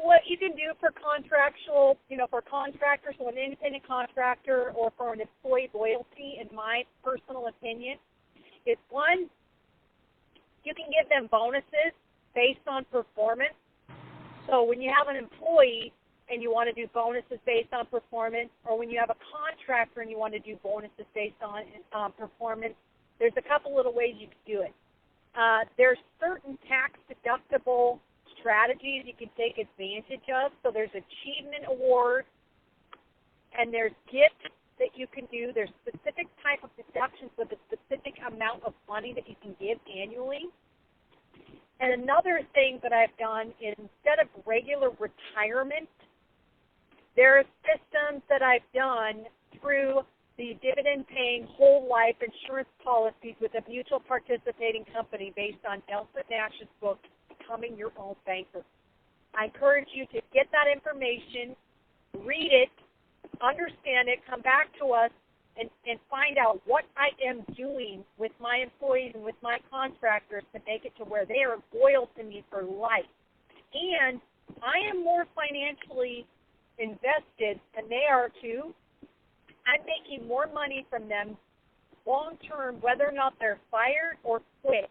what you can do for contractual, for contractors, so an independent contractor or for an employee loyalty, in my personal opinion, is one, you can give them bonuses based on performance. So when you have an employee and you want to do bonuses based on performance, or when you have a contractor and you want to do bonuses based on performance, there's a couple little ways you can do it. There's certain tax-deductible strategies you can take advantage of. So there's achievement awards, and there's gifts that you can do. There's specific type of deductions with a specific amount of money that you can give annually. And another thing that I've done is, instead of regular retirement, there are systems that I've done through the dividend-paying whole life insurance policies with a mutual participating company based on Nelson Nash's book, Becoming Your Own Banker. I encourage you to get that information, read it, understand it, come back to us, and find out what I am doing with my employees and with my contractors to make it to where they are loyal to me for life. And I am more financially invested than they are too. I'm making more money from them long term, whether or not they're fired or quit,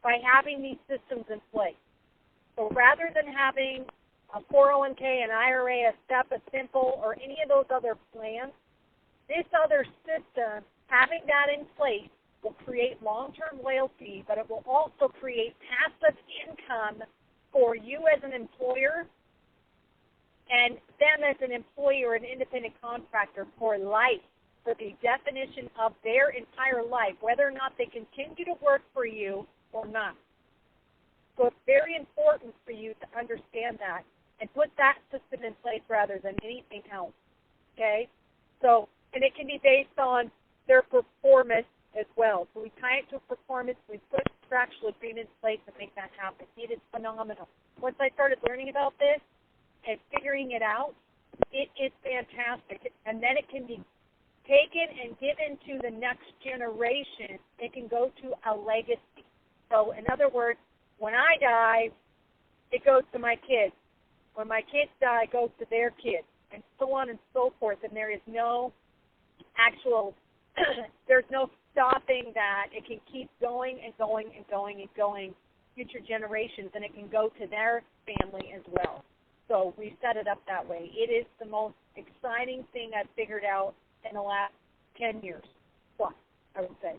by having these systems in place. So rather than having a 401k, an IRA, a STEP, a Simple, or any of those other plans, this other system, having that in place, will create long-term loyalty, but it will also create passive income for you as an employer and them as an employee or an independent contractor for life, for the definition of their entire life, whether or not they continue to work for you or not. So it's very important for you to understand that and put that system in place rather than anything else, okay? So, and it can be based on their performance as well. So we tie it to performance. We put contractual agreements in place to make that happen. It is phenomenal. Once I started learning about this and figuring it out, it is fantastic. And then it can be taken and given to the next generation. It can go to a legacy. So in other words, when I die, it goes to my kids. When my kids die, it goes to their kids, and so on and so forth. And there is no actual, there's no stopping that. It can keep going and going and going and going, future generations, and it can go to their family as well. So we set it up that way. It is the most exciting thing I've figured out in the last 10 years plus, I would say.